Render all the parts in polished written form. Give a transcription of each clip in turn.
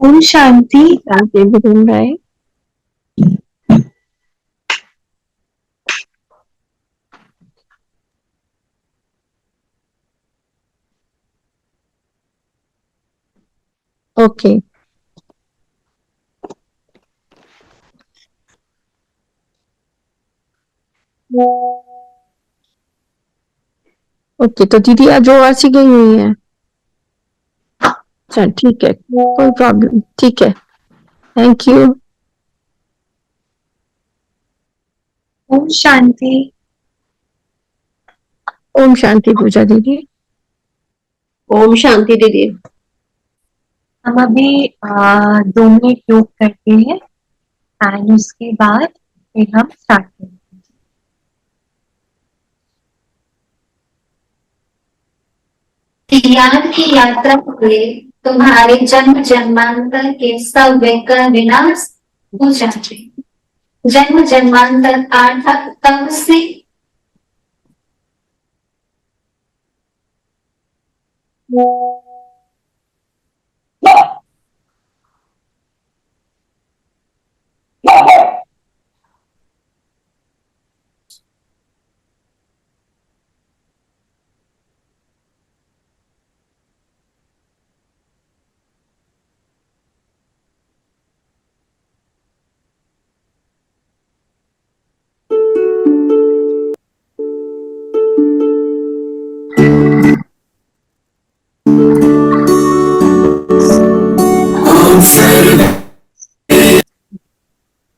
ओम शांति। शांति भी घूम रहा है। ओके ओके, तो दीदी आज वासी गई हुई है। चल ठीक है, कोई प्रॉब्लम, ठीक है, थैंक यू। ओम शांति। ओम शांति पूजा दीदी। ओम शांति दीदी। हम अभी 2 मिनट योग करते हैं एंड उसके बाद फिर हम स्टार्ट करेंगे। ज्ञान की यात्रा हुए तुम्हारे जन्म जन्मांतर के सब का विनाश हो जाए। जन्म जन्मांतर अर्थात तब से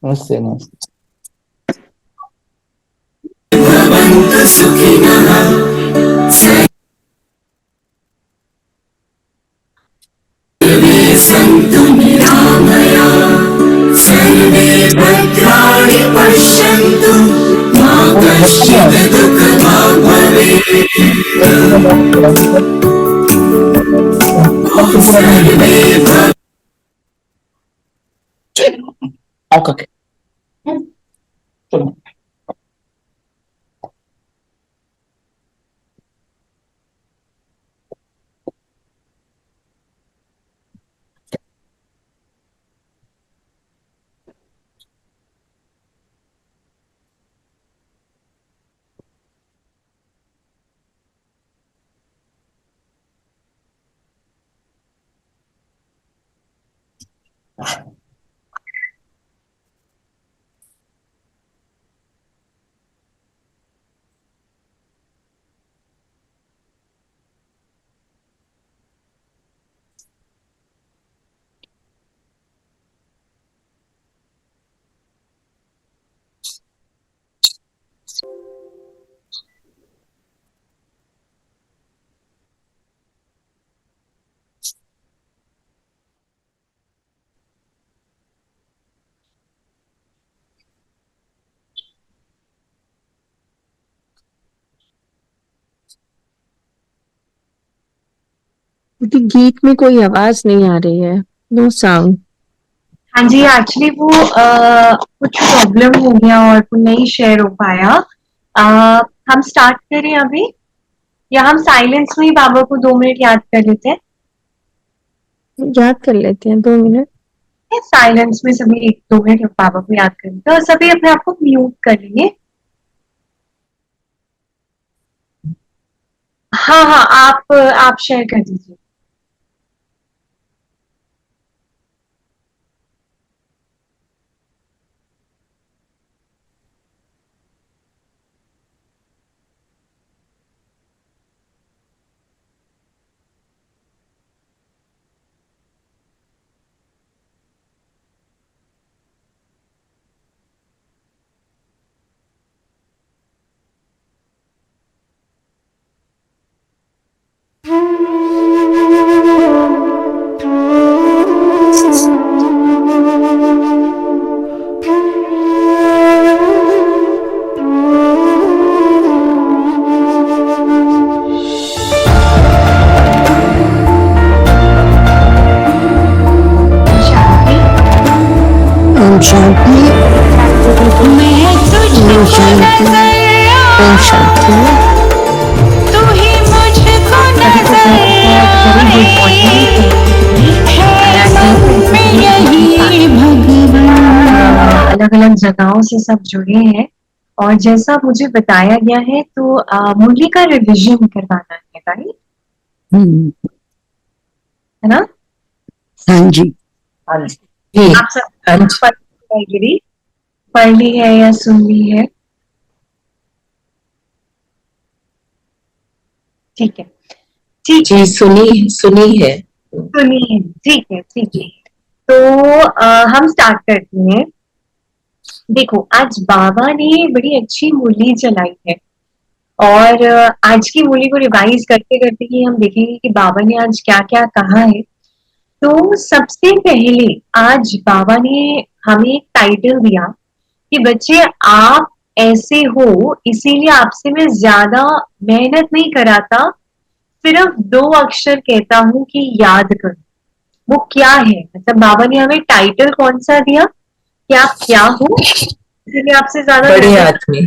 नमस्ते नमस्ते। सन्तु निरामया सर्वे भद्राणि पश्यन्तु मा कश्चित् दुःखभाग् भवेत्। सर्वे ओके चलो। दीदी गीत में कोई आवाज नहीं आ रही है, नो साउंड। हाँ जी, एक्चुअली वो कुछ प्रॉब्लम हो गया और वो नहीं शेयर हो पाया। हम स्टार्ट करें अभी या हम साइलेंस में ही बाबा को 2 मिनट याद कर लेते हैं। याद कर लेते हैं 2 मिनट। साइलेंस में सभी 1-2 मिनट बाबा को याद कर लेते हैं और सभी अपने आप को म्यूट कर लेंगे। हाँ हाँ, आप शेयर कर दीजिए। जगहों से सब जुड़े हैं और जैसा मुझे बताया गया है तो मुरली का रिविजन करवाना है, राइट? है ना? हाँ जी। हाँ जी। जी आप सब हाँ जी। पढ़ ली है या सुन ली है? ठीक है, ठीक है, जी सुनी सुनी है। सुनिए, ठीक है, ठीक है। तो हम स्टार्ट करते हैं। देखो, आज बाबा ने बड़ी अच्छी मुरली चलाई है और आज की मुरली को रिवाइज करते करते ही हम देखेंगे कि बाबा ने आज क्या क्या कहा है। तो सबसे पहले आज बाबा ने हमें एक टाइटल दिया कि बच्चे आप ऐसे हो, इसीलिए आपसे मैं ज्यादा मेहनत नहीं कराता, सिर्फ 2 अक्षर कहता हूं कि याद करो। वो क्या है? मतलब बाबा ने हमें टाइटल कौन सा दिया कि आप क्या हो, इसलिए आपसे ज्यादा बड़े मेहनत, आदमी।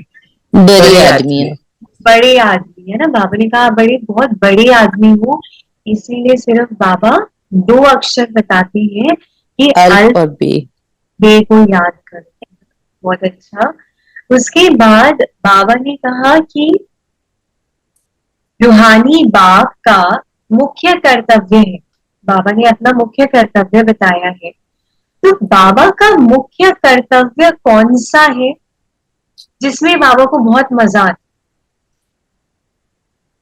बड़े आदमी है। बड़े आदमी है ना। बाबा ने कहा बड़े बहुत बड़े आदमी हो, इसीलिए सिर्फ बाबा 2 अक्षर बताते हैं कि अल और बे। बे को याद करो। बहुत अच्छा। उसके बाद बाबा ने कहा कि रूहानी बाप का मुख्य कर्तव्य है। बाबा ने अपना मुख्य कर्तव्य बताया है। तो बाबा का मुख्य कर्तव्य कौन सा है जिसमें बाबा को बहुत मजा आता?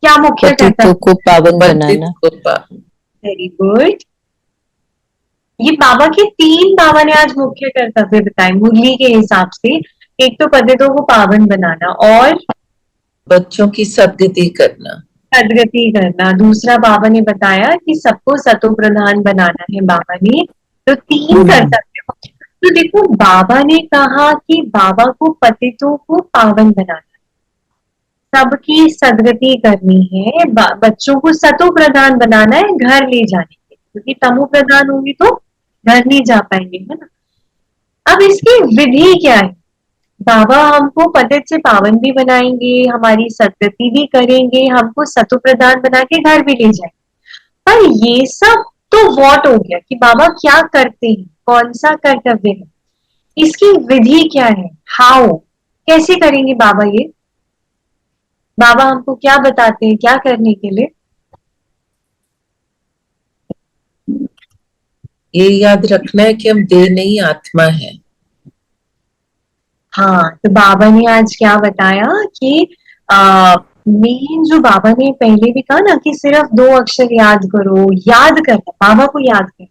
क्या मुख्य कर्तव्य? को पावन बनाना। Very good. ये बाबा के 3 बाबा ने आज मुख्य कर्तव्य बताए मुरली के हिसाब से। एक तो पतितों को पावन बनाना और बच्चों की सदगति करना। सदगति करना। दूसरा बाबा ने बताया कि सबको सतो प्रधान बनाना है बाबा ने। तो 3 कर्तव्य। तो देखो, बाबा ने कहा कि बाबा को पतितों को पावन बनाना, सबकी सदगति करनी है, बच्चों को सतो प्रधान बनाना है, घर ले जाने के, क्योंकि तमो प्रधान होंगे तो घर नहीं जा पाएंगे, है ना। अब इसकी विधि क्या है? बाबा हमको पतित से पावन भी बनाएंगे, हमारी सदगति भी करेंगे, हमको सतो प्रधान बना के घर भी ले जाएंगे। पर ये सब तो वॉट हो गया कि बाबा क्या करते हैं, कौन सा कर्तव्य है, इसकी विधि क्या है, हाउ, कैसे करेंगे बाबा ये? बाबा हमको क्या बताते हैं क्या करने के लिए? ये याद रखना है कि हम देह नहीं आत्मा है। हाँ, तो बाबा ने आज क्या बताया कि मेन जो बाबा ने पहले भी कहा ना कि सिर्फ 2 अक्षर याद करो, याद करना, बाबा को याद करना।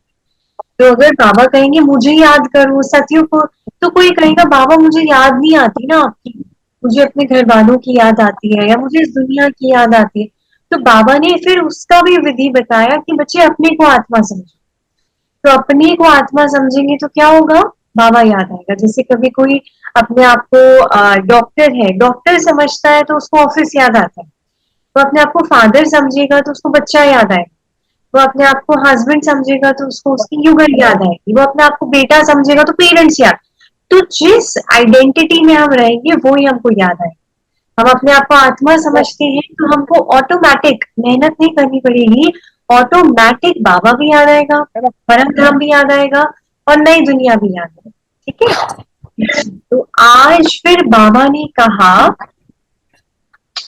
तो अगर बाबा कहेंगे मुझे याद करो सतियों को, तो कोई कहेगा बाबा मुझे याद नहीं आती ना आपकी, मुझे अपने घर वालों की याद आती है या मुझे इस दुनिया की याद आती है। तो बाबा ने फिर उसका भी विधि बताया कि बच्चे अपने को आत्मा समझो। तो अपने को आत्मा समझेंगे तो क्या होगा? बाबा याद आएगा। जैसे कभी कोई अपने आप को डॉक्टर है, डॉक्टर समझता है तो उसको ऑफिस याद आता है। तो अपने आप को फादर समझेगा तो उसको बच्चा याद आएगा। वो अपने आप को हस्बैंड समझेगा तो उसको उसकी युगल याद आएगी। वो अपने आप को बेटा समझेगा तो पेरेंट्स याद। तो जिस आइडेंटिटी में हम रहेंगे वो ही हमको याद आएगा। हम अपने आप को आत्मा समझते हैं तो हमको ऑटोमेटिक मेहनत नहीं करनी पड़ेगी, ऑटोमेटिक बाबा भी याद आएगा, परम धाम भी याद आएगा और नई दुनिया भी याद आएगी। ठीक है। तो आज फिर बाबा ने कहा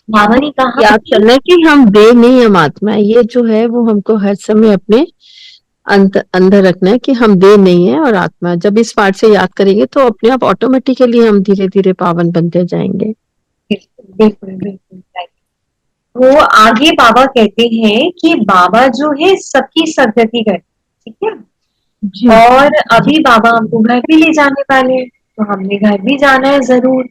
याद करना है कि हम देह नहीं हम आत्मा है। ये जो है वो हमको हर समय अपने अंदर रखना है कि हम देह नहीं है और आत्मा है। जब इस पार्ट से याद करेंगे तो अपने आप ऑटोमेटिकली हम धीरे धीरे पावन बनते जाएंगे। बिल्कुल बिल्कुल राइट। वो आगे बाबा कहते हैं कि बाबा जो है सबकी सदगति करते, ठीक है। और अभी बाबा हमको घर भी ले जाने वाले हैं, तो हमने घर भी जाना है जरूर।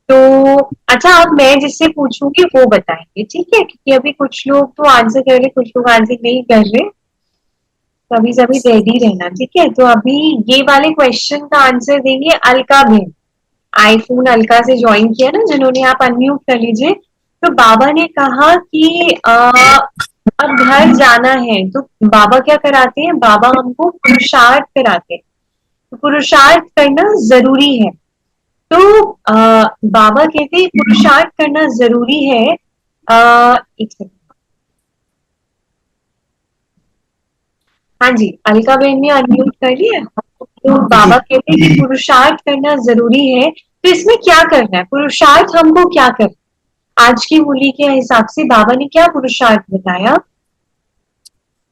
तो अच्छा, अब मैं जिससे पूछूंगी वो बताएंगे, ठीक है, क्योंकि अभी कुछ लोग तो आंसर कर रहे, कुछ लोग आंसर नहीं कर रहे। कभी कभी रेडी रहना, ठीक है। तो अभी ये वाले क्वेश्चन का आंसर देंगे अलका बहन। आईफोन अलका से ज्वाइन किया ना जिन्होंने, आप अनम्यूट कर लीजिए। तो बाबा ने कहा कि अब घर जाना है तो बाबा क्या कराते हैं? बाबा हमको पुरुषार्थ कराते हैं। तो पुरुषार्थ करना जरूरी है। तो बाबा कहते हैं पुरुषार्थ करना जरूरी है। एक सेकंड। हाँ जी, अलका बहन ने अनम्यूट कर लिया। तो बाबा कहते हैं कि पुरुषार्थ करना जरूरी है। तो इसमें क्या करना है, पुरुषार्थ हमको क्या करना है? आज की मूली के हिसाब से बाबा ने क्या पुरुषार्थ बताया,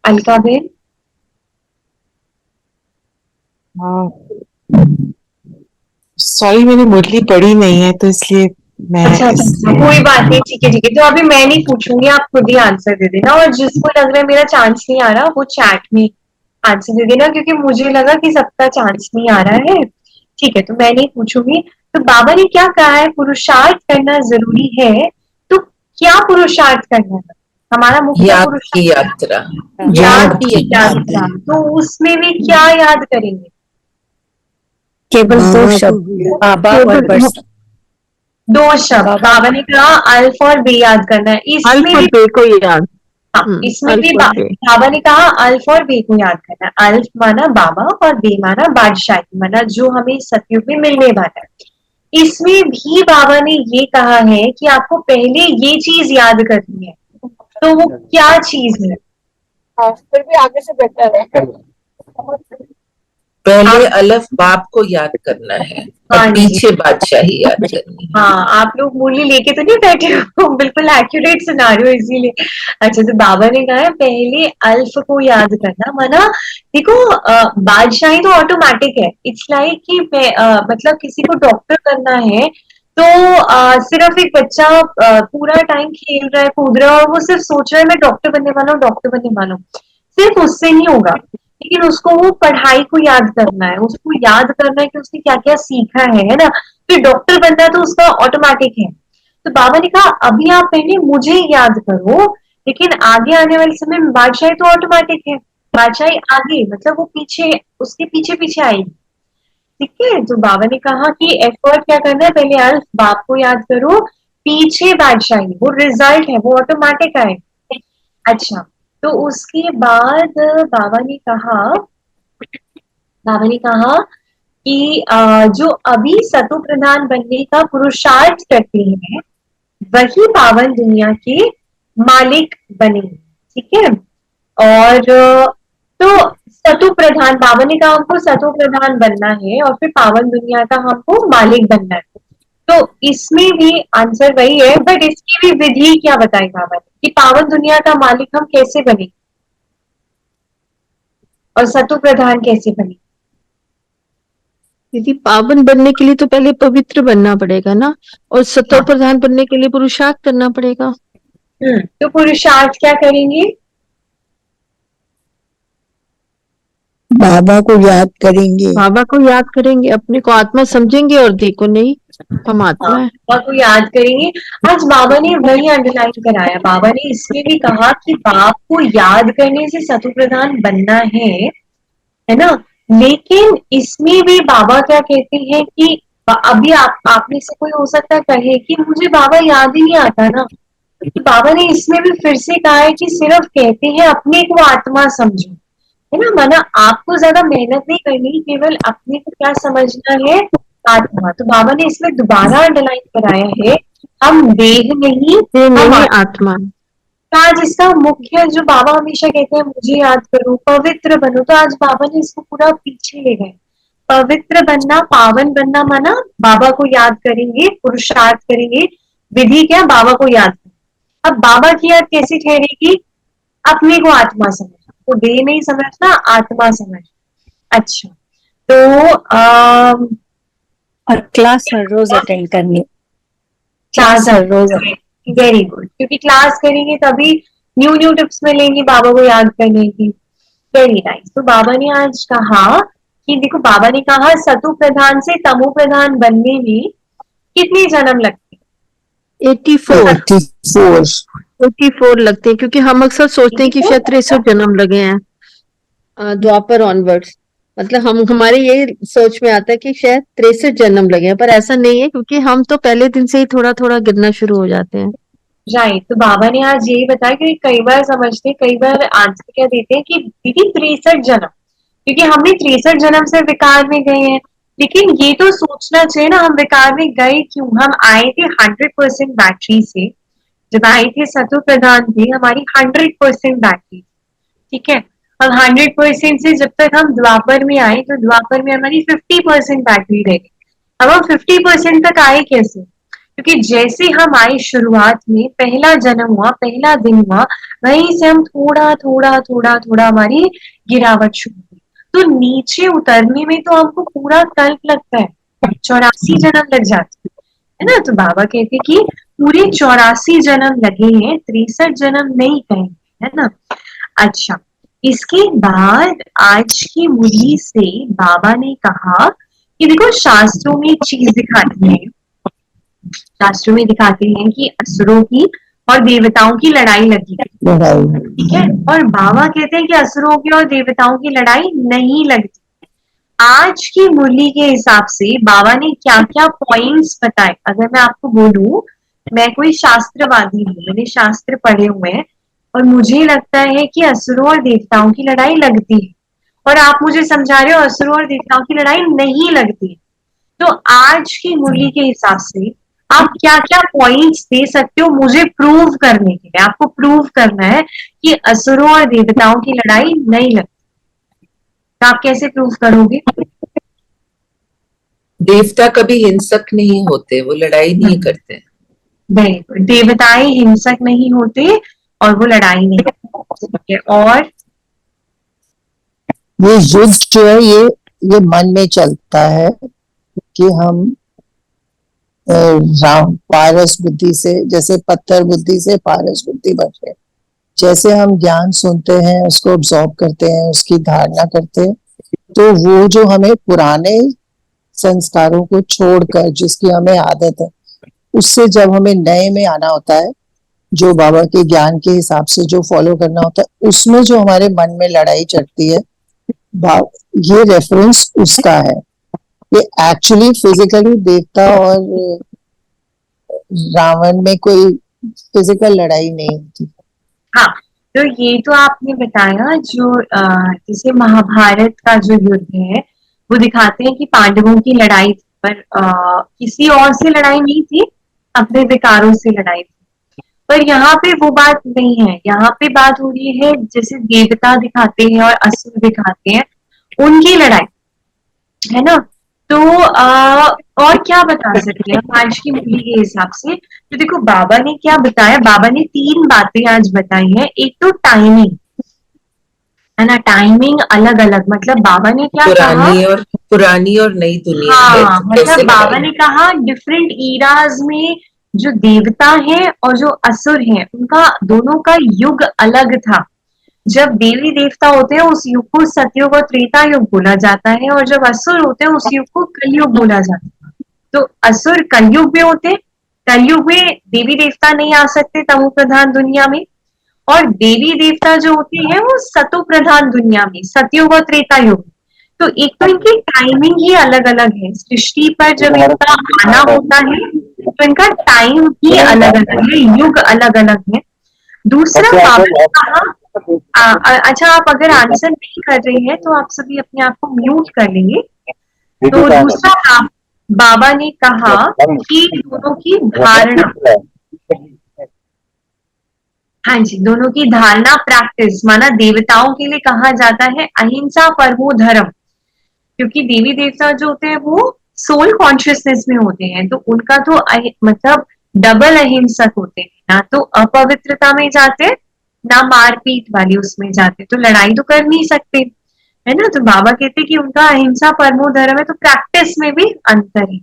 अलका बेन? सॉरी, मैंने मुरली पढ़ी नहीं है तो इसलिए मैं अच्छा, कोई बात नहीं, ठीक है ठीक है। तो अभी मैं नहीं पूछूंगी, आप खुद ही आंसर दे देना, और जिसको लग रहा है मेरा चांस नहीं आ रहा वो चैट में आंसर दे देना, क्योंकि मुझे लगा कि सबका चांस नहीं आ रहा है। ठीक है, तो मैं नहीं पूछूंगी। तो बाबा ने क्या कहा है, पुरुषार्थ करना जरूरी है। तो क्या पुरुषार्थ करना है? हमारा मुख्य याद की पुरुषार्थ यात्रा। याद की यात्रा। तो उसमें भी क्या याद करेंगे? केवल दो शब्द, बाबा और बरसा। दो शब्द। बाबा ने कहा अल्फ और बे याद करना है। इसमें भी बे को याद, हाँ, इसमें भी अल्फ और बे। बाबा ने कहा अल्फ और बे को याद करना है। अल्फ माना बाबा और बे माना बादशाही, माना जो हमें सतयुग में मिलने वाला है। इसमें भी बाबा ने ये कहा है कि आपको पहले ये चीज याद करनी है। तो वो क्या चीज है? फिर भी आगे से बेहतर है। पहले अलफ बाप को याद करना है हाँ और जी। पीछे बादशाही याद करनी है। हाँ, आप लोग मूली लेके तो नहीं बैठे हो, बिल्कुल एक्यूरेट सुना रहे हो इसीलिए। अच्छा, तो बाबा ने कहा है पहले अल्फ को याद करना, माना देखो बादशाही तो ऑटोमेटिक है। इट्स लाइक कि मतलब किसी को डॉक्टर करना है तो सिर्फ एक बच्चा पूरा टाइम खेल रहा है, कूद रहा है, और वो सिर्फ सोच रहा है मैं डॉक्टर बनने वाला हूँ, डॉक्टर बनने वाला हूँ, सिर्फ उससे नहीं होगा। लेकिन उसको वो पढ़ाई को याद करना है, उसको याद करना है कि उसने क्या क्या सीखा है ना। फिर डॉक्टर बनना तो उसका ऑटोमेटिक है। तो बाबा ने कहा अभी आप पहले मुझे याद करो, लेकिन आगे आने वाले समय में बादशाही तो ऑटोमेटिक है। बादशाही आगे मतलब वो पीछे, उसके पीछे पीछे आएगी। ठीक है, तो बाबा ने कहा कि एफर्ट क्या करना है, पहले अल्फ बाप को याद करो, पीछे बादशाही, वो रिजल्ट है, वो ऑटोमेटिक आएगा। अच्छा, तो उसके बाद बाबा ने कहा कि जो अभी सतो प्रधान बनने का पुरुषार्थ करते हैं वही पावन दुनिया के मालिक बने। ठीक है, और तो सतो प्रधान, बाबा ने कहा हमको सतो प्रधान बनना है और फिर पावन दुनिया का हमको मालिक बनना है। तो इसमें भी आंसर वही है, बट इसकी भी विधि क्या बताई बाबा ने कि पावन दुनिया का मालिक हम कैसे बने और सतो प्रधान कैसे बने? दीदी, पावन बनने के लिए तो पहले पवित्र बनना पड़ेगा ना, और सतो प्रधान बनने के लिए पुरुषार्थ करना पड़ेगा। तो पुरुषार्थ क्या करेंगे? बाबा को याद करेंगे। बाबा को याद करेंगे, अपने को आत्मा समझेंगे और देखो नहीं हम आत्मा है। बाबा को याद करेंगे। आज बाबा ने वही अंडरलाइन कराया। बाबा ने इसमें भी कहा कि बाप को याद करने से सतो प्रधान बनना है ना। लेकिन इसमें भी बाबा क्या कहते हैं कि अभी आप में से कोई हो सकता है कहे कि मुझे बाबा याद ही नहीं आता ना। तो बाबा ने इसमें भी फिर से कहा है कि सिर्फ कहते हैं अपने को आत्मा समझो, है ना, माना आपको ज्यादा मेहनत नहीं करनी, केवल अपने को क्या समझना है, आत्मा। तो बाबा ने इसमें दोबारा अंडरलाइन कराया है हम देह नहीं, हम आत्मा। आज इसका मुख्य जो बाबा हमेशा कहते हैं मुझे याद करो, पवित्र बनो, तो आज बाबा ने इसको पूरा पीछे ले गए। पवित्र बनना, पावन बनना, माना बाबा को याद करेंगे, पुरुषार्थ करेंगे। विधि क्या, बाबा को याद करें। अब बाबा की याद कैसे ठहरेगी? अपने को आत्मा समझना, तो देह नहीं समझना, आत्मा समझ। अच्छा, तो और क्लास हर रोज अटेंड करनी। क्लास हर रोज, वेरी गुड, क्योंकि क्लास करेंगे तभी न्यू न्यू टिप्स मिलेंगी बाबा को याद करने की। Very nice. तो बाबा ने आज कहा कि देखो, बाबा ने कहा सतु प्रधान से तमो प्रधान बनने में कितने जन्म लगते हैं? 84 लगते हैं, क्योंकि हम अक्सर सोचते हैं कि शायद 63 जन्म लगे हैं द्वापर ऑनवर्ड्स। मतलब हमारे ये सोच में आता है कि शायद 63 जन्म लगे हैं, पर ऐसा नहीं है, क्योंकि हम तो पहले दिन से ही थोड़ा थोड़ा गिरना शुरू हो जाते हैं। राइट। तो बाबा ने आज यही बताया कि कई बार समझते, कई बार आंसर क्या देते हैं कि दीदी 63 जन्म, क्योंकि हमने 63 जन्म से विकार में गए हैं। लेकिन ये तो सोचना चाहिए ना, हम विकार में गए क्यों? हम आए थे 100% बैटरी से, जब आए थे सतो प्रधान थे हमारी 100% बैटरी, ठीक है। अब 100% से जब तक हम द्वापर में आए तो द्वापर में हमारी 50% बैटरी रह गई। अब हम 50% तक आए कैसे? क्योंकि जैसे हम आए शुरुआत में, पहला जन्म हुआ, पहला दिन हुआ, वहीं से हम थोड़ा थोड़ा थोड़ा थोड़ा हमारी गिरावट शुरू हुई। तो नीचे उतरने में तो हमको पूरा कल्प लगता है, 84 जन्म लग जाते है ना। तो बाबा कहते कि पूरे 84 जन्म लगे हैं, 63 जन्म नहीं कहेंगे, है ना। अच्छा, इसके बाद आज की मुरली से बाबा ने कहा कि देखो शास्त्रों में एक चीज दिखाती है, शास्त्रों में दिखाते हैं कि असुरों की और देवताओं की लड़ाई लगी, ठीक है। और बाबा कहते हैं कि असुरों की और देवताओं की लड़ाई नहीं लगती। आज की मुरली के हिसाब से बाबा ने क्या क्या पॉइंट्स बताए, अगर मैं आपको बोलूं, मैं कोई शास्त्रवादी हूँ, मैंने शास्त्र पढ़े हुए हैं और मुझे लगता है कि असुरों और देवताओं की लड़ाई लगती है, और आप मुझे समझा रहे हो असुरों और देवताओं की लड़ाई नहीं लगती। तो आज की मुरली के हिसाब से आप क्या क्या पॉइंट्स दे सकते हो मुझे प्रूव करने के लिए? आपको प्रूव करना है कि असुरों और देवताओं की लड़ाई नहीं लगती, तो आप कैसे प्रूव करोगे? देवता कभी हिंसक नहीं होते, वो लड़ाई नहीं करते। नहीं, देवताएं हिंसक नहीं होते और वो लड़ाई नहीं करते। और ये युद्ध जो है ये मन में चलता है कि हम राम पारस बुद्धि से, जैसे पत्थर बुद्धि से पारस बुद्धि बन रहे, जैसे हम ज्ञान सुनते हैं, उसको ऑब्जॉर्व करते हैं, उसकी धारणा करते हैं, तो वो जो हमें पुराने संस्कारों को छोड़कर जिसकी हमें आदत है, उससे जब हमें नए में आना होता है, जो बाबा के ज्ञान के हिसाब से जो फॉलो करना होता है, उसमें जो हमारे मन में लड़ाई चढ़ती है, ये रेफरेंस उसका है। ये एक्चुअली फिजिकली देवता और रावण में कोई फिजिकल लड़ाई नहीं होती। हाँ, तो ये तो आपने बताया जो जैसे महाभारत का जो युद्ध है वो दिखाते हैं कि पांडवों की लड़ाई थी, पर किसी और से लड़ाई नहीं थी, अपने विकारों से लड़ाई थी। पर यहाँ पे वो बात नहीं है, यहाँ पे बात हो रही है जैसे देवता दिखाते हैं और असुर दिखाते हैं, उनकी लड़ाई, है ना। तो और क्या बता सकते हैं आज की मुरली के हिसाब से? तो देखो बाबा ने क्या बताया, बाबा ने 3 बातें आज बताई हैं। एक तो टाइमिंग, है ना, टाइमिंग अलग अलग, मतलब बाबा ने क्या कहा, पुरानी और नई दुनिया हाँ, है, मतलब बाबा ने कहा डिफरेंट ईराज में जो देवता है और जो असुर है उनका दोनों का युग अलग था। जब देवी देवता होते हैं उस युग को सतयुग और त्रेता युग बोला जाता है, और जब असुर होते हैं उस युग को कलयुग बोला जाता है। तो असुर कलयुग में होते, कलयुग में देवी देवता नहीं आ सकते तमो प्रधान दुनिया में, और देवी देवता जो होते हैं वो सतो प्रधान दुनिया में, सतयुग और त्रेता युग में। तो एक तो इनकी टाइमिंग ही अलग अलग है, सृष्टि पर जब इनका आना होता है तो इनका टाइम ही अलग अलग है, युग अलग अलग है। दूसरा बाबा ने कहा, अच्छा आप अगर आंसर नहीं कर रहे हैं तो आप सभी अपने आप को म्यूट कर लेंगे। तो दूसरा बाबा ने कहा कि दोनों की धारणा, हाँ जी, दोनों की धारणा प्रैक्टिस, माना देवताओं के लिए कहा जाता है अहिंसा परमो धर्म, क्योंकि देवी देवता जो होते हैं वो सोल कॉन्शियसनेस में होते हैं, तो उनका तो मतलब डबल अहिंसक होते हैं, ना तो अपवित्रता में जाते, ना मारपीट वाली उसमें जाते, तो लड़ाई तो कर नहीं सकते, है ना। तो बाबा कहते कि उनका अहिंसा परमो धर्म है, तो प्रैक्टिस में भी अंतर है।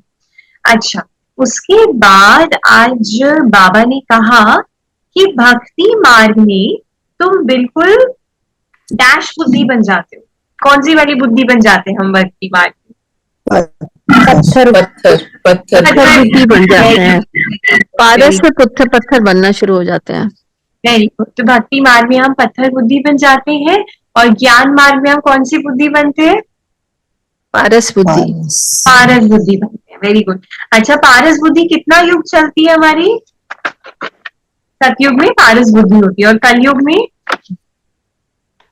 अच्छा, उसके बाद आज बाबा ने कहा कि भक्ति मार्ग में तुम बिल्कुल डैश बुद्धि बन जाते हो। कौन सी वाली बुद्धि बन जाते हैं हम भक्ति मार्ग में? पत्थर बुद्धि बन जाते हैं, पारस से पुत्थर पत्थर बनना शुरू हो जाते हैं। Very good. तो भक्ति मार्ग में हम पत्थर बुद्धि बन जाते हैं, और ज्ञान मार्ग में हम कौन सी बुद्धि बनते हैं? पारस बुद्धि। पारस बुद्धि बनते हैं, वेरी गुड। अच्छा, पारस बुद्धि कितना युग चलती है हमारी? सतयुग में पारस बुद्धि होती है, और कलयुग में?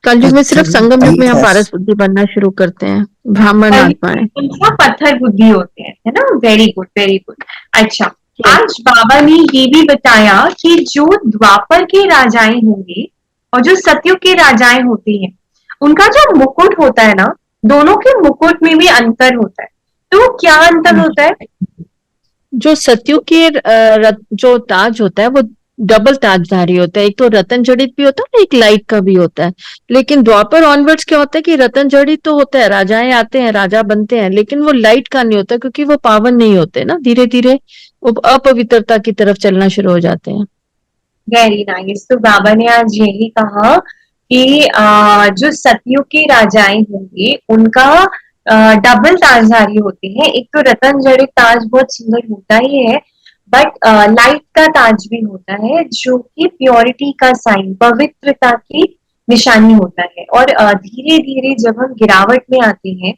कलयुग में सिर्फ संगम युग में हम पारस बुद्धि बनना शुरू करते हैं, ब्राह्मण आत्माएं। पत्थर बुद्धि होते हैं, है ना। Very good, very good. अच्छा, आज बाबा ने ये भी बताया कि जो द्वापर के राजाएं होंगे और जो सतयुग के राजाएं होते हैं, उनका जो मुकुट होता है ना, दोनों के मुकुट में भी अंतर होता है। तो क्या अंतर होता है? जो सतयुग के जो ताज होता है वो डबल ताजधारी होता है, एक तो रतन जड़ित भी होता है, एक लाइट का भी होता है। लेकिन द्वापर ऑनवर्ड्स क्या होता है कि रतन जड़ित तो होता है, राजाएं आते हैं, राजा बनते हैं, लेकिन वो लाइट का नहीं होता क्योंकि वो पावन नहीं होते ना, धीरे धीरे वो अपवित्रता की तरफ चलना शुरू हो जाते हैं। Very nice. तो बाबा ने आज यही कहा कि जो सतयुग के राजाएं होंगे उनका डबल ताजधारी होते हैं। एक तो रतन जड़ित ताज बहुत सुंदर होता ही है, बट लाइट का ताज भी होता है जो कि प्योरिटी का साइन, पवित्रता की निशानी होता है। और धीरे धीरे जब हम गिरावट में आते हैं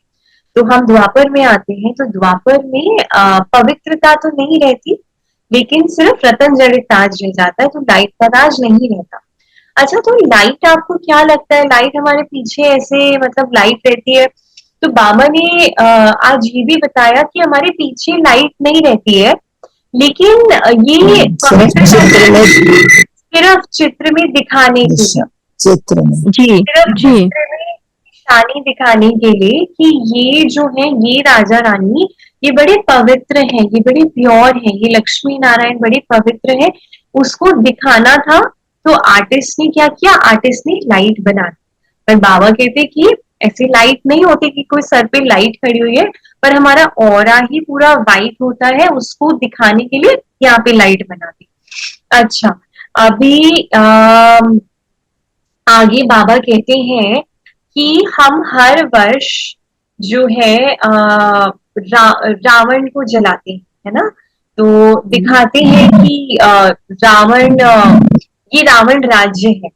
तो हम द्वापर में आते हैं, तो द्वापर में पवित्रता तो नहीं रहती, लेकिन सिर्फ रतन जड़ित ताज रह जाता है, तो लाइट का ताज नहीं रहता। अच्छा, तो लाइट आपको क्या लगता है? लाइट हमारे पीछे ऐसे मतलब लाइट रहती है, तो बाबा ने आज ये भी बताया कि हमारे पीछे लाइट नहीं रहती है, लेकिन ये सिर्फ चित्र में दिखाने के लिए, चित्र में जी सिर्फ जी चित्र में निशानी दिखाने के लिए कि ये जो है, ये राजा रानी ये बड़े पवित्र हैं, ये बड़े प्योर हैं, ये लक्ष्मी नारायण बड़े पवित्र हैं, उसको दिखाना था। तो आर्टिस्ट ने क्या किया? आर्टिस्ट ने लाइट बना दी। पर बाबा कहते कि ऐसी लाइट नहीं होती कि कोई सर पे लाइट खड़ी हुई है, पर हमारा ऑरा ही पूरा वाइट होता है, उसको दिखाने के लिए यहाँ पे लाइट बना दी। अच्छा, अभी आगे बाबा कहते हैं कि हम हर वर्ष जो है रावण को जलाते हैं, है ना? तो दिखाते हैं कि रावण ये रावण राज्य है।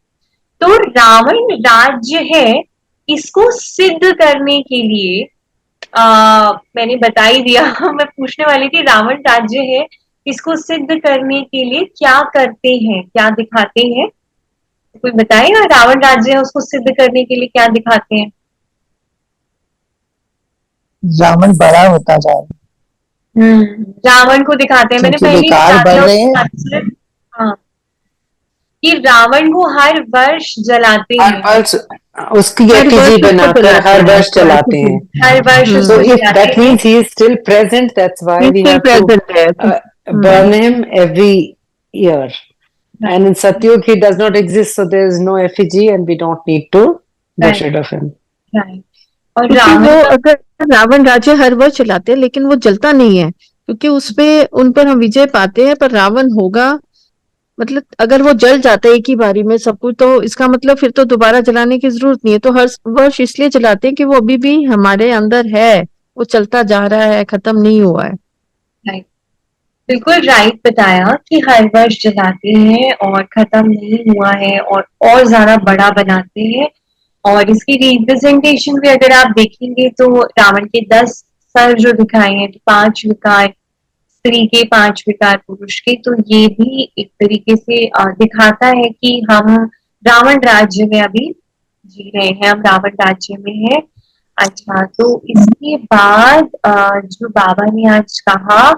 तो रावण राज्य है, इसको सिद्ध करने के लिए मैंने बता ही दिया मैं पूछने वाली थी, रावण राज्य है, इसको सिद्ध करने के लिए क्या करते हैं, क्या दिखाते हैं? कोई बताएगा? रावण राज्य है, उसको सिद्ध करने के लिए क्या दिखाते हैं? रावण बड़ा होता जा रहा है, रावण को दिखाते हैं। मैंने क्योंकि पहले विकार बढ़ रहे हैं। हाँ, कि रावण को हर वर्ष जलाते हर हैं, वर्ष उसकी एफिजी बनाकर हर वर्ष चलाते हैं। हर वर्ष So उसको if जलाते that हैं। means he is still present, that's why we have to burn him every year. And in Satyug he does not exist, so there is no effigy and we don't need to get rid of him. Right. और क्योंकि वो रावण अगर रावण राज्य हर वर्ष चलाते हैं लेकिन वो जलता नहीं है, क्योंकि उसपे उन पर हम विजय पाते हैं, पर रावण होगा मतलब अगर वो जल जाता है एक ही बारी में सब कुछ, तो इसका मतलब फिर तो दोबारा जलाने की जरूरत नहीं है। तो हर वर्ष इसलिए जलाते हैं कि वो अभी भी हमारे अंदर है, वो चलता जा रहा है, खत्म नहीं हुआ है। राइट, बिल्कुल राइट बताया कि हर वर्ष जलाते हैं और खत्म नहीं हुआ है, और ज्यादा बड़ा बनाते हैं। और इसकी रिप्रेजेंटेशन भी अगर आप देखेंगे तो रावण के 10 सर जो दिखाए हैं, तो 5 विकार स्त्री के, 5 विकार पुरुष के, तो ये भी एक तरीके से दिखाता है कि हम रावण राज्य में अभी जी रहे हैं, हम रावण राज्य में हैं। अच्छा, तो इसके बाद जो बाबा ने आज कहा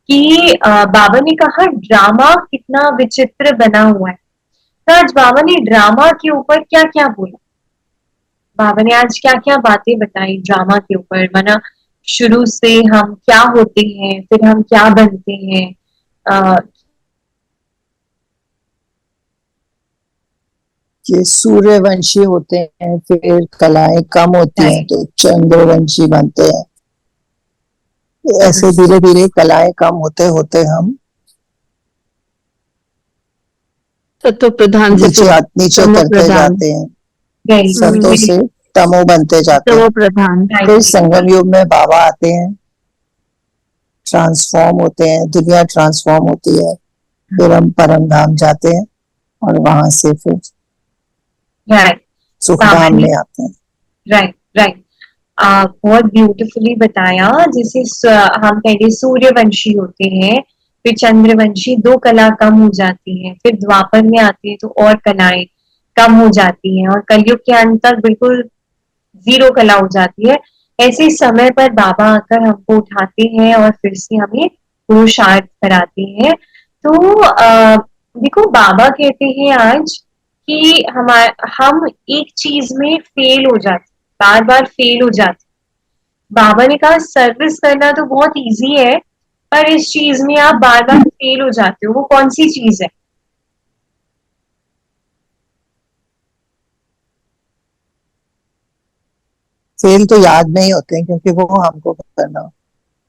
कि बाबा ने कहा ड्रामा कितना विचित्र बना हुआ है। तो आज बाबा ने ड्रामा के ऊपर क्या क्या बोला? बाबा ने आज क्या क्या बातें बताई ड्रामा के ऊपर? माना शुरू से हम क्या होते हैं, फिर हम क्या बनते हैं, कि सूर्यवंशी होते हैं, फिर कलाएं कम होती हैं तो चंद्रवंशी बनते हैं। ऐसे धीरे धीरे कलाएं कम होते होते हम सत्व प्रधान से नीचे करते जाते हैं, सत्व से तमो बनते जाते हैं। प्रधान फिर संगम युग में बाबा आते हैं, ट्रांसफॉर्म होते हैं, दुनिया ट्रांसफॉर्म होती है, फिर हम परम धाम जाते हैं और वहां से फिर सुखधाम में आते हैं। राइट राइट, बहुत ब्यूटीफुली बताया। जैसे हम पहले सूर्यवंशी होते हैं, फिर चंद्रवंशी, 2 कला कम हो जाती है, फिर द्वापर में आते हैं तो और कलाएं कम हो जाती हैं, और कलयुग के अंत तक बिल्कुल 0 कला हो जाती है। ऐसे समय पर बाबा आकर हमको उठाते हैं और फिर से हमें पुरुषार्थ कराते हैं। तो देखो बाबा कहते हैं आज कि हम एक चीज में फेल हो जाते, बार बार फेल हो जाते। बाबा ने कहा सर्विस करना तो बहुत इजी है, पर इस चीज में आप बार बार फेल हो जाते हो, वो कौन सी चीज है? फेल तो याद नहीं होते हैं क्योंकि वो हमको करना।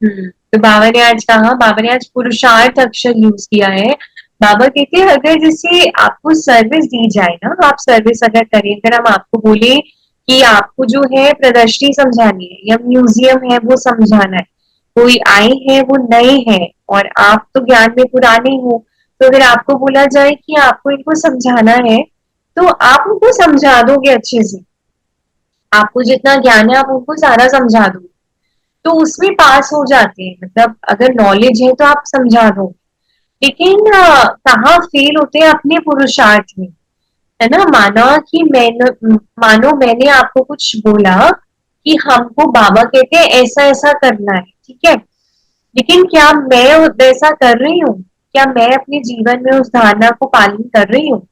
तो बाबा ने आज कहा, बाबा ने आज पुरुषार्थ अक्षर यूज किया है। बाबा कहते हैं अगर जैसे आपको सर्विस दी जाए ना, आप सर्विस अगर करें, अगर हम आपको बोले कि आपको जो है प्रदर्शनी समझानी है या म्यूजियम है वो समझाना है, कोई आए हैं वो नए हैं और आप तो ज्ञान में पुराने हो, तो अगर आपको बोला जाए कि आपको इनको समझाना है तो आप उनको समझा दोगे अच्छे से, आपको जितना ज्ञान है आप उनको सारा समझा दोगे, तो उसमें पास हो जाते हैं। मतलब अगर नॉलेज है तो आप समझा दो। लेकिन कहाँ फेल होते हैं? अपने पुरुषार्थ में, है ना। मानो मैंने आपको कुछ बोला कि हमको बाबा कहते हैं ऐसा ऐसा करना है, ठीक है, लेकिन क्या मैं वैसा कर रही हूँ? क्या मैं अपने जीवन में उस धारणा को पालन कर रही हूँ?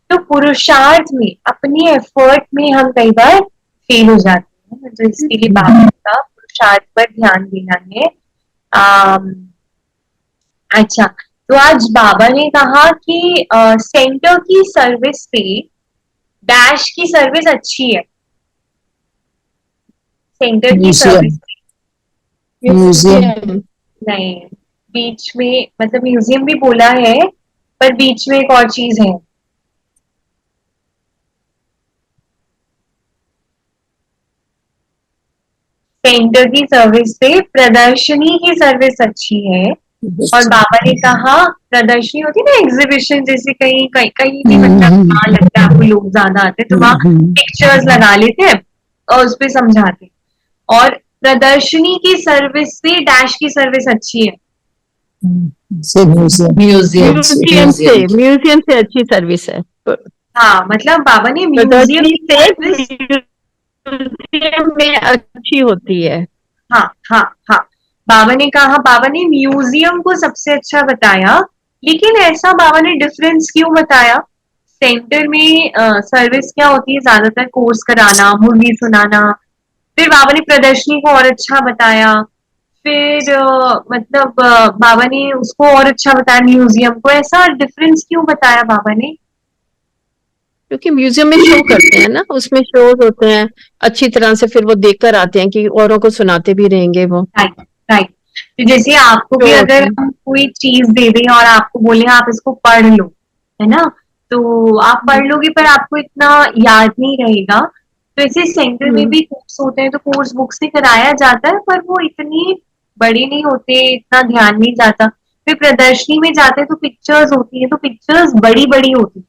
तो पुरुषार्थ में, अपने एफर्ट में हम कई बार फेल हो जाते हैं, तो इसके लिए बाबा का पुरुषार्थ पर ध्यान देना है। अच्छा, तो आज बाबा ने कहा कि सेंटर की सर्विस पे डैश की सर्विस अच्छी है। सेंटर की सर्विस म्यूजियम नहीं, बीच में, मतलब म्यूजियम भी बोला है पर बीच में एक और चीज है। सेंटर की सर्विस पे प्रदर्शनी की सर्विस अच्छी है। और बाबा ने कहा प्रदर्शनी होती है ना, एग्जीबिशन जैसे, कहीं कहीं कहीं भी, मतलब वहां लगता है आपको लोग ज्यादा आते हैं तो वहां पिक्चर्स लगा लेते हैं और उस पे समझाते हैं। और प्रदर्शनी की सर्विस पे डैश की सर्विस अच्छी है। म्यूजियम से अच्छी सर्विस है। हाँ, मतलब बाबा ने म्यूजियम में अच्छी होती है। हाँ हाँ हाँ, बाबा ने कहा, बाबा ने म्यूजियम को सबसे अच्छा बताया, लेकिन ऐसा बाबा ने डिफरेंस क्यों बताया? सेंटर में सर्विस क्या होती है? ज्यादातर कोर्स कराना, मूवी सुनाना। फिर बाबा ने प्रदर्शनी को और अच्छा बताया। फिर मतलब बाबा ने उसको और अच्छा बताया, म्यूजियम को। ऐसा डिफरेंस क्यों बताया बाबा ने? क्योंकि म्यूजियम में शो करते हैं ना, उसमें शोज होते हैं अच्छी तरह से, फिर वो देख कर आते हैं कि औरों को सुनाते भी रहेंगे वो। Right right. तो जैसे आपको भी अगर हम कोई चीज दे दें और आपको बोले आप इसको पढ़ लो, है ना, तो आप पढ़ लोगे पर आपको इतना याद नहीं रहेगा। तो ऐसे सेंटर में भी कोर्स होते हैं, तो कोर्स बुक से कराया जाता है पर वो इतनी बड़े नहीं होते, इतना ध्यान नहीं जाता। फिर प्रदर्शनी में जाते हैं तो पिक्चर्स होती है, तो पिक्चर्स बड़ी बड़ी होती है,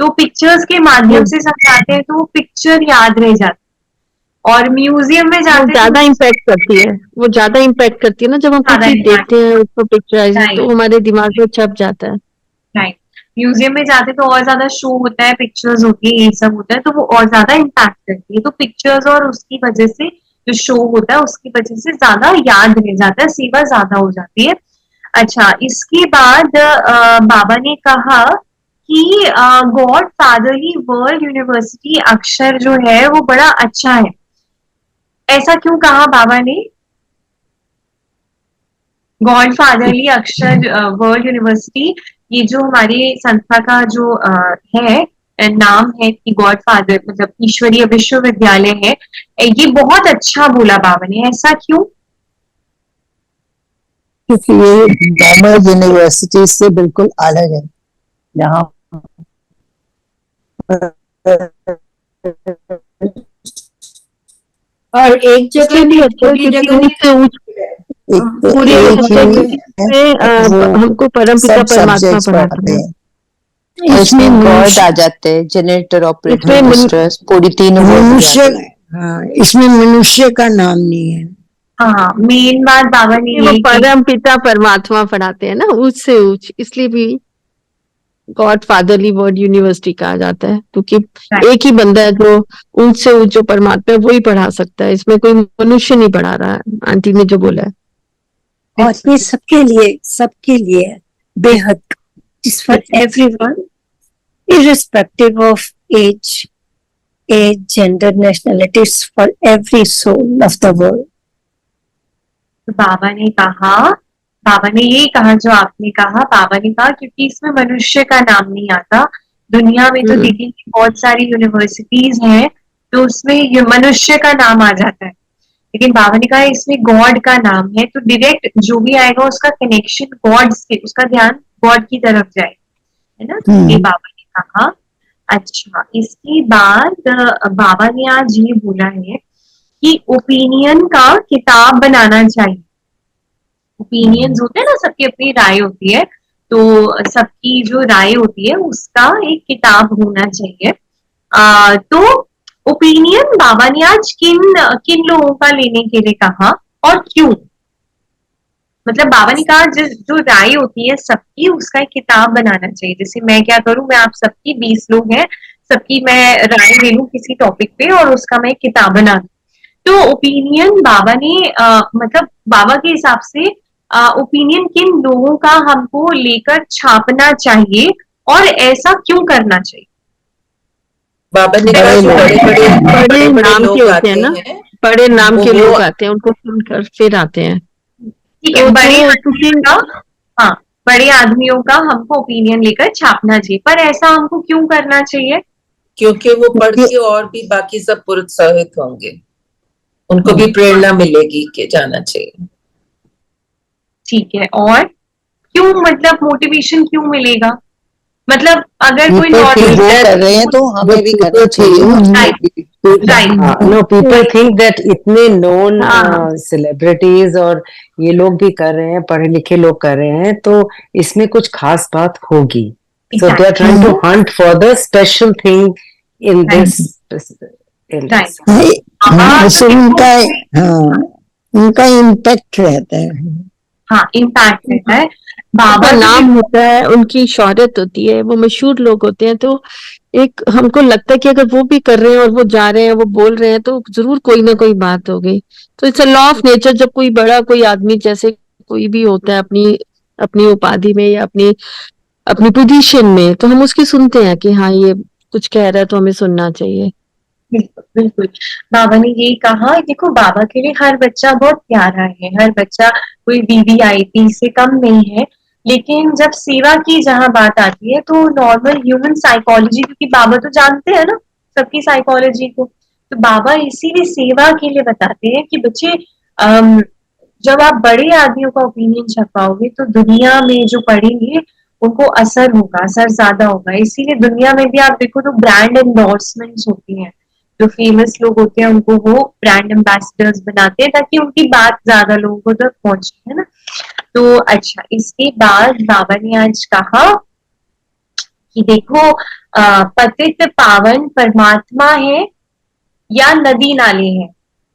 तो पिक्चर्स के माध्यम से समझाते हैं तो वो पिक्चर याद रह जाती है। और म्यूजियम में जाते ज्यादा इम्पैक्ट करती है, वो ज्यादा इम्पैक्ट करती है ना, जब हम कुछ चीज देखते हैं उसको पिक्चराइज, तो हमारे दिमाग में छप जाता है। राइट। म्यूजियम में जाते तो और ज्यादा शो होता है, पिक्चर्स होती है, ये सब होता है, तो वो और ज्यादा इम्पैक्ट करती है। तो पिक्चर्स और उसकी वजह से जो शो होता है उसकी वजह से ज्यादा याद रह जाता है, सेवा ज्यादा हो जाती है। अच्छा, इसके बाद बाबा ने कहा कि गॉड फादरली वर्ल्ड यूनिवर्सिटी अक्षर जो है वो बड़ा अच्छा है। ऐसा क्यों कहा बाबा ने? गॉड फादरली अक्षर वर्ल्ड यूनिवर्सिटी, ये जो हमारी संस्था का जो है, नाम है कि गॉड फादर, मतलब ईश्वरीय विश्वविद्यालय है, ये बहुत अच्छा बोला बाबा ने। ऐसा क्यों? क्योंकि ये नॉर्मल यूनिवर्सिटी से बिल्कुल अलग है। यहाँ और एक जगह भी पूरी जगह पूरी हमको परमपिता परमात्मा पढ़ाते हैं। इसमें गॉड आ जाते हैं, जनरेटर, ऑपरेटर, मिस्ट्रेस, पूरी तीन मनुष्य। हाँ, इसमें मनुष्य का नाम नहीं है। हाँ, मेन बात बाबा ने वो परमपिता परमात्मा पढ़ाते हैं ना, ऊंच से ऊंच, इसलिए भी गॉड फादरली वर्ल्ड यूनिवर्सिटी कहा जाता है, क्योंकि एक ही बंदा है जो ऊंच से ऊंच जो परमात्मा है वो ही पढ़ा सकता है, इसमें कोई मनुष्य नहीं पढ़ा रहा है, आंटी ने जो बोला है। और ये सबके लिए बेहद, is for everyone, irrespective of age, gender, nationalities, for every soul of the world. तो बाबा ने कहा, बाबा ने ये कहा जो आपने कहा, बाबा ने कहा क्योंकि इसमें मनुष्य का नाम नहीं आता। दुनिया में तो देखेंगे बहुत सारी यूनिवर्सिटीज हैं तो उसमें ये मनुष्य का नाम आ जाता है, लेकिन बाबा ने कहा इसमें गॉड का नाम है, तो डायरेक्ट जो भी आएगा उसका कनेक्शन गॉड से, उसका ध्यान गॉड की तरफ जाए, है ना। तो ये बाबा ने कहा। अच्छा, इसके बाद बाबा ने आज ये बोला है कि ओपिनियन का किताब बनाना चाहिए। ओपिनियन्स होते हैं ना, सबकी अपनी राय होती है, तो सबकी जो राय होती है उसका एक किताब होना चाहिए। तो ओपिनियन बाबा ने आज किन किन लोगों का लेने के लिए कहा और क्यों? मतलब बाबा ने कहा जो राय होती है सबकी, उसका एक किताब बनाना चाहिए। जैसे मैं क्या करूं, मैं आप सबकी 20 लोग हैं, सबकी मैं राय ले लूं किसी टॉपिक पे और उसका मैं एक किताब बना दूं। तो ओपिनियन बाबा ने मतलब बाबा के हिसाब से ओपिनियन किन लोगों का हमको लेकर छापना चाहिए और ऐसा क्यों करना चाहिए? बाबा ने कहा जो बड़े नाम के होते हैं ना, बड़े नाम के लोग आते हैं, उनको सुनकर फिर आते हैं। ठीक है, बड़े आदमियों का, हाँ, बड़े आदमियों का हमको ओपिनियन लेकर छापना चाहिए, पर ऐसा हमको क्यों करना चाहिए? क्योंकि वो पढ़ के और भी बाकी सब प्रोत्साहित होंगे, उनको भी प्रेरणा मिलेगी कि जाना चाहिए। ठीक है, और क्यों, मतलब मोटिवेशन क्यों मिलेगा? मतलब अगर कोई नॉलेज कर रहे हैं तो हमें भी करना चाहिए। नो, पीपल थिंक दैट इतने नोन सेलिब्रिटीज और ये लोग भी कर रहे हैं, पढ़े लिखे लोग कर रहे हैं, तो इसमें कुछ खास बात होगी। So they are trying to hunt for the special thing in this. उनका इम्पैक्ट रहता है। हाँ, इम्पैक्ट रहता है। बाबा नाम होता है, उनकी शोहरत होती है, वो मशहूर लोग होते हैं, तो एक हमको लगता है कि अगर वो भी कर रहे हैं और वो जा रहे हैं, वो बोल रहे हैं, तो जरूर कोई ना कोई बात हो गई। तो it's a law of nature. जब कोई बड़ा कोई आदमी जैसे कोई भी होता है अपनी उपाधि में या अपनी पोजीशन में, तो हम उसकी सुनते हैं कि हाँ ये कुछ कह रहा है तो हमें सुनना चाहिए। बिल्कुल बिल्कुल, बाबा ने यही कहा। देखो, बाबा के लिए हर बच्चा बहुत प्यारा है, हर बच्चा कोई VVIP से कम नहीं है, लेकिन जब सेवा की जहां बात आती है तो नॉर्मल ह्यूमन साइकोलॉजी, क्योंकि बाबा तो जानते हैं ना सबकी साइकोलॉजी को, तो बाबा इसीलिए सेवा के लिए बताते हैं कि बच्चे जब आप बड़े आदमियों का ओपिनियन छपाओगे तो दुनिया में जो पढ़ेंगे उनको असर होगा, असर ज्यादा होगा। इसीलिए दुनिया में भी आप देखो तो ब्रांड एंडोर्समेंट्स होती हैं, जो फेमस लोग होते हैं उनको वो ब्रांड एम्बेसडर्स बनाते हैं ताकि उनकी बात ज्यादा लोगों तक पहुंचे, है ना। तो अच्छा, इसके बाद बाबा ने आज कहा कि देखो पतित पावन परमात्मा है या नदी नाले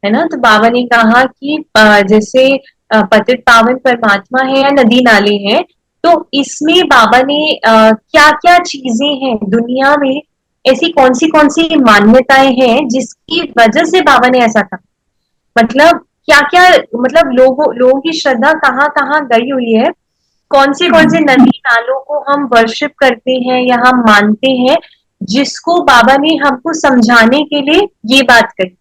है ना। तो बाबा ने कहा कि जैसे पतित पावन परमात्मा है या नदी नाले हैं, तो इसमें बाबा ने क्या क्या चीजें हैं दुनिया में, ऐसी कौन सी मान्यताएं हैं जिसकी वजह से बाबा ने ऐसा कहा। मतलब क्या क्या, मतलब लोगों की श्रद्धा कहाँ कहाँ गई हुई है, कौन से नदी नालों को हम वर्शिप करते हैं या हम मानते हैं, जिसको बाबा ने हमको समझाने के लिए ये बात कही।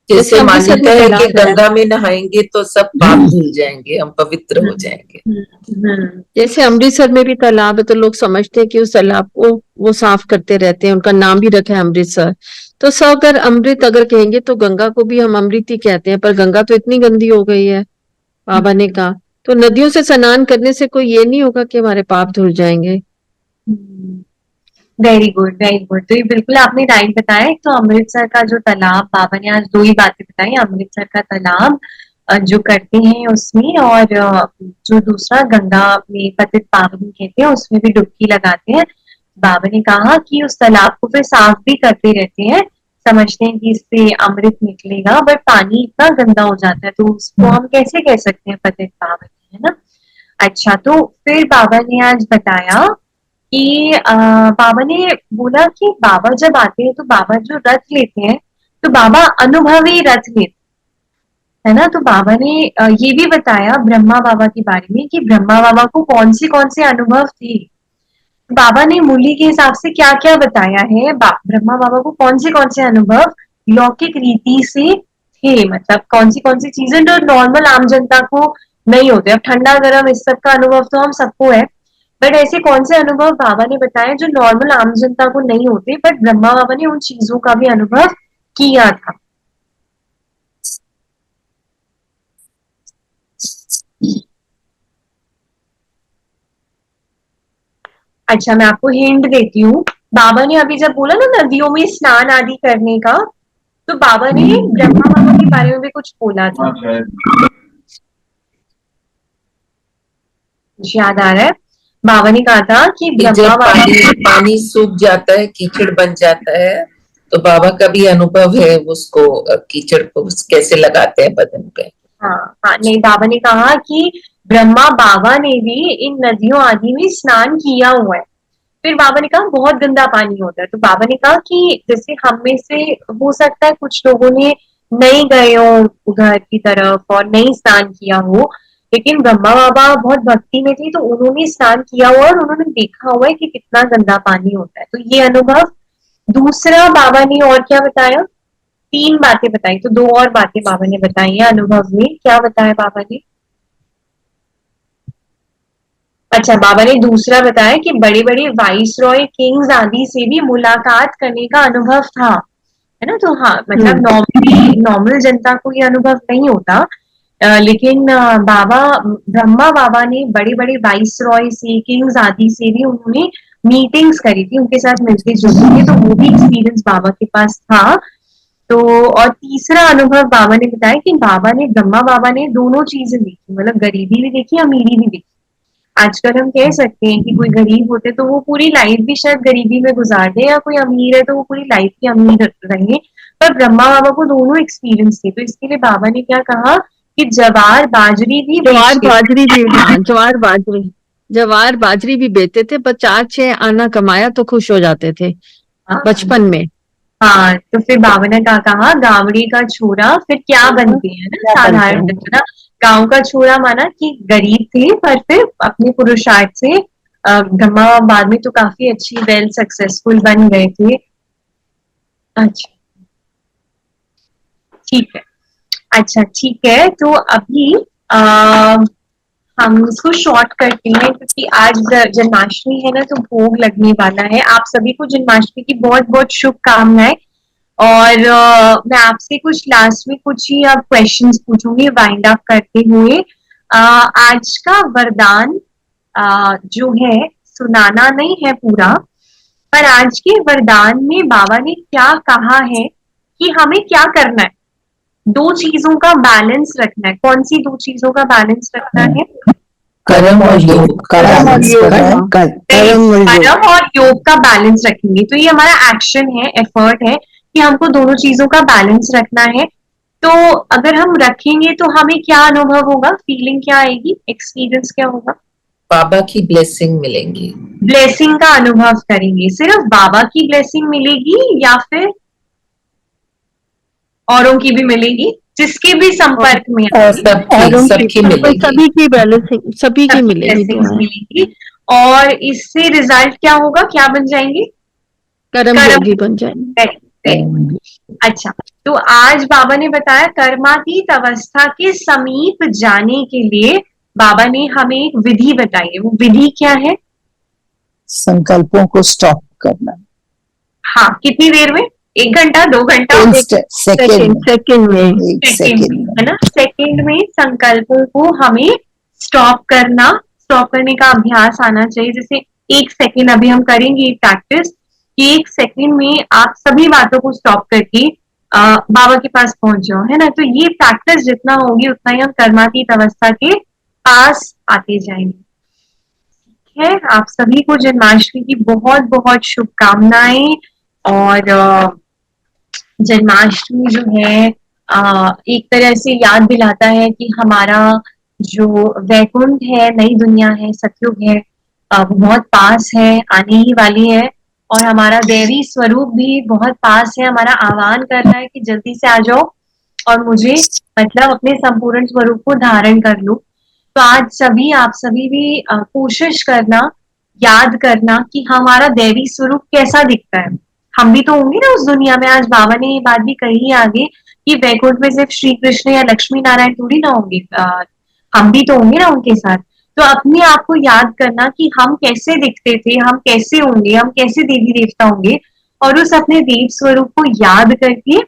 जैसे मान्यता है कि गंगा में नहाएंगे तो सब पाप धुल जाएंगे, हम पवित्र हो जाएंगे। जैसे अमृतसर में भी तालाब है, तो लोग समझते हैं कि उस तालाब को वो साफ करते रहते हैं, उनका नाम भी रखा है अमृतसर। तो अगर अमृत अगर कहेंगे तो गंगा को भी हम अमृत ही कहते हैं, पर गंगा तो इतनी गंदी हो गई है, बाबा ने कहा। तो नदियों से स्नान करने से कोई ये नहीं होगा कि हमारे पाप धुल जाएंगे। Very good, very good. तो ये बिल्कुल आपने राइट बताया। एक तो अमृतसर का जो तालाब, बाबा ने आज 2 ही बातें बताई, अमृतसर का तालाब जो करते हैं उसमें, और जो दूसरा गंगा में पतित पावन कहते हैं उसमें भी डुबकी लगाते हैं। बाबा ने कहा कि उस तालाब को फिर साफ भी करते रहते हैं, समझते हैं कि इससे अमृत निकलेगा, बट पानी इतना गंदा हो जाता है तो उसको हम कैसे कह सकते हैं पतित पावन, है ना। अच्छा, तो फिर बाबा ने आज बताया कि बाबा ने बोला कि बाबा जब आते हैं तो बाबा जो रथ लेते हैं तो बाबा अनुभवी रथ लेते है ना। तो बाबा ने ये भी बताया ब्रह्मा बाबा के बारे में कि ब्रह्मा बाबा को कौन से अनुभव थे। बाबा ने मुरली के हिसाब से क्या क्या बताया है, ब्रह्मा बाबा को कौन से अनुभव लौकिक रीति से थे, मतलब कौन सी चीजें जो नॉर्मल आम जनता को नहीं होते। अब ठंडा गर्म इस सब का अनुभव तो हम सबको है, बट ऐसे कौन से अनुभव बाबा ने बताए जो नॉर्मल आम जनता को नहीं होते, बट ब्रह्मा बाबा ने उन चीजों का भी अनुभव किया था। अच्छा, मैं आपको हिंट देती हूँ। बाबा ने अभी जब बोला ना नदियों में स्नान आदि करने का, तो बाबा ने ब्रह्मा बाबा के बारे में भी कुछ बोला था। याद आ रहा है, बाबा ने कहा था कि जब ब्रह्मा बाबा पानी सूख जाता है, कीचड़ बन जाता है, तो बाबा का भी अनुभव है उसको, कीचड़ को कैसे लगाते हैं बदन पे। हाँ, नहीं, बाबा ने कहा कि ब्रह्मा बाबा ने भी इन नदियों आदि में स्नान किया हुआ है। फिर बाबा ने कहा बहुत गंदा पानी होता है, तो बाबा ने कहा कि जैसे हम में से हो सकता है कुछ लोगों ने नहीं गए हो घर की तरफ और नहीं स्नान किया हो, लेकिन ब्रह्मा बाबा बहुत भक्ति में थे, तो उन्होंने स्नान किया हुआ और उन्होंने देखा हुआ है कि कितना गंदा पानी होता है। तो ये अनुभव। दूसरा बाबा ने और क्या बताया, 3 बातें बताई, तो 2 और बातें बाबा ने बताई है अनुभव में। क्या बताया बाबा ने? अच्छा, बाबा ने दूसरा बताया कि बड़े बड़े वाइसरॉय किंग्स आदि से भी मुलाकात करने का अनुभव था, है ना। तो हाँ, मतलब नॉर्मल जनता को ये अनुभव नहीं होता, लेकिन बाबा ब्रह्मा बाबा ने बड़े बड़े वाइसरॉय से किंग्स आदि से भी उन्होंने मीटिंग्स करी थी, उनके साथ मिलते जुलते थे, तो वो भी एक्सपीरियंस बाबा के पास था। तो और तीसरा अनुभव बाबा ने बताया कि ब्रह्मा बाबा ने दोनों चीजें देखी, मतलब गरीबी भी देखी, अमीरी भी देखी। आजकल हम कह सकते हैं कि कोई गरीब होते तो वो पूरी लाइफ भी शायद गरीबी में गुजार दे, या कोई अमीर है तो वो पूरी लाइफ भी अमीर रहे, पर ब्रह्मा बाबा को दोनों एक्सपीरियंस थे। तो इसके लिए बाबा ने क्या कहा कि ज्वार बाजरी भी ज्वार बाजरी भी बेचते थे, पर 4-6 आना कमाया तो खुश हो जाते थे बचपन में। हाँ, तो फिर बाबा ने क्या कहा, गावड़ी का छोरा फिर क्या बनते हैं ना, साधारण ना, गांव का छोरा माना कि गरीब थे, पर फिर अपने पुरुषार्थ से ब्रह्मा बाद में तो काफी अच्छी वेल सक्सेसफुल बन गए थे। अच्छा, ठीक है। अच्छा, ठीक है, तो अभी हम इसको शॉर्ट करते हैं, क्योंकि आज जन्माष्टमी है ना, तो भोग लगने वाला है। आप सभी को जन्माष्टमी की बहुत बहुत शुभकामनाएं। और मैं आपसे कुछ लास्ट में कुछ ही अब क्वेश्चंस पूछूंगी वाइंड अप करते हुए। आज का वरदान जो है, सुनाना नहीं है पूरा, पर आज के वरदान में बाबा ने क्या कहा है कि हमें क्या करना है, 2 चीजों का बैलेंस रखना है। कौन सी 2 चीजों का बैलेंस रखना है? कर्म और योग, कर्म और योग का बैलेंस रखेंगे। तो ये हमारा एक्शन है, एफर्ट है कि हमको दोनों चीजों का बैलेंस रखना है। तो अगर हम रखेंगे तो हमें क्या अनुभव होगा, फीलिंग क्या आएगी, एक्सपीरियंस क्या होगा? बाबा की ब्लेसिंग मिलेंगी। ब्लेसिंग का अनुभव करेंगे। सिर्फ बाबा की ब्लेसिंग मिलेगी या फिर औरों की भी मिलेगी, जिसके भी संपर्क में सभी की मिलेगी। और इससे रिजल्ट क्या होगा, क्या बन जाएंगे? कर्म योगी बन जाएंगे। अच्छा, तो आज बाबा ने बताया कर्मातीत अवस्था के समीप जाने के लिए बाबा ने हमें एक विधि बताई है। वो विधि क्या है? संकल्पों को स्टॉप करना। हाँ, कितनी देर में? 1 घंटा, 2 घंटा? सेकंड में, है ना। सेकंड में संकल्पों को हमें स्टॉप करने का अभ्यास आना चाहिए। जैसे 1 सेकंड अभी हम करेंगे प्रैक्टिस, 1 सेकंड में आप सभी बातों को स्टॉप करके बाबा के पास पहुंच जाओ, है ना। तो ये प्रैक्टिस जितना होगी उतना ही हम कर्मातीत अवस्था के पास आते जाएंगे। ठीक है, आप सभी को जन्माष्टमी की बहुत बहुत शुभकामनाएं। और जन्माष्टमी जो है एक तरह से याद दिलाता है कि हमारा जो वैकुंठ है, नई दुनिया है, सतयुग है, वो बहुत पास है, आने ही वाली है। और हमारा दैवी स्वरूप भी बहुत पास है, हमारा आह्वान कर रहा है कि जल्दी से आ जाओ और मुझे मतलब अपने संपूर्ण स्वरूप को धारण कर लो। तो आज आप सभी भी कोशिश करना याद करना कि हमारा दैवी स्वरूप कैसा दिखता है। हम भी तो होंगे ना उस दुनिया में। आज बाबा ने ये बात भी कही है आगे कि वैकुंठ में सिर्फ श्री कृष्ण या लक्ष्मी नारायण थोड़ी ना होंगे, हम भी तो होंगे ना उनके साथ। तो अपने आप को याद करना कि हम कैसे दिखते थे, हम कैसे होंगे, हम कैसे देवी देवता होंगे, और उस अपने देव स्वरूप को याद करके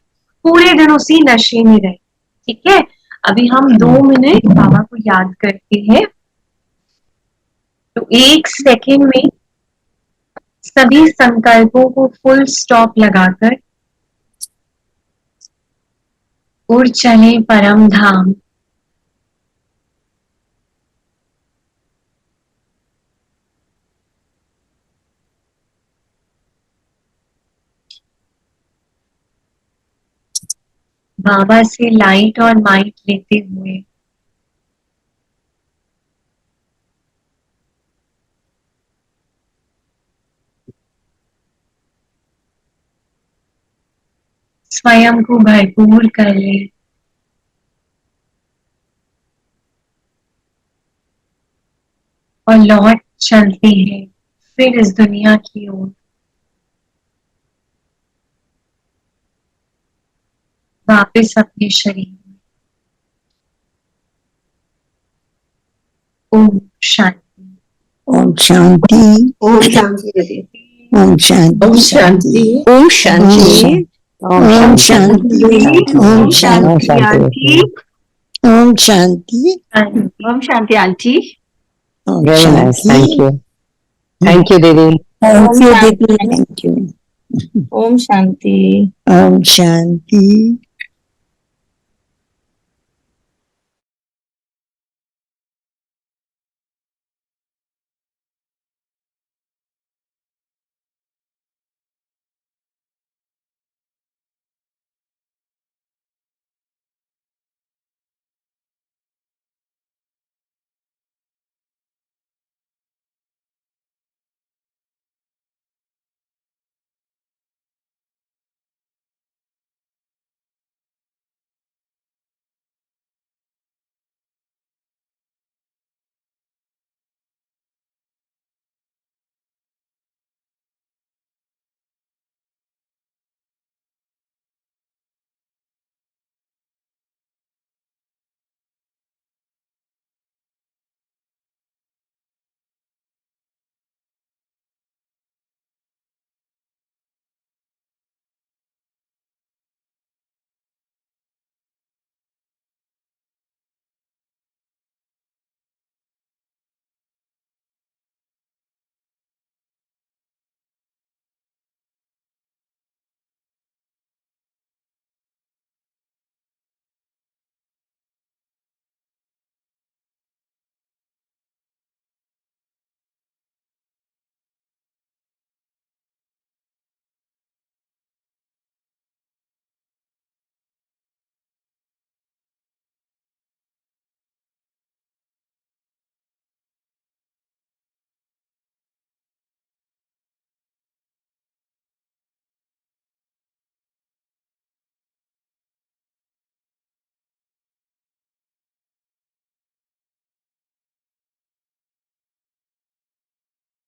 पूरे दिन उसी नशे में रहे। ठीक है, अभी हम 2 मिनट बाबा को याद करते हैं। तो 1 सेकेंड में सभी संकल्पों को फुल स्टॉप लगाकर उड़ चले परम धाम। बाबा से लाइट और माइट लेते हुए स्वयं को भरपूर कर ले। और लौट चलते हैं फिर इस दुनिया की ओर। वापस अपने शरीर में। Om Shanti. Om Shanti. Om Shanti. Om Shanti. Om Shanti. Om Shanti. Om Shanti. Om Shanti aunty. Om Shanti. Om Shanti aunty. Very nice. Thank you. Thank you, Didi. Thank you didi, thank you. Om Shanti. Om Shanti.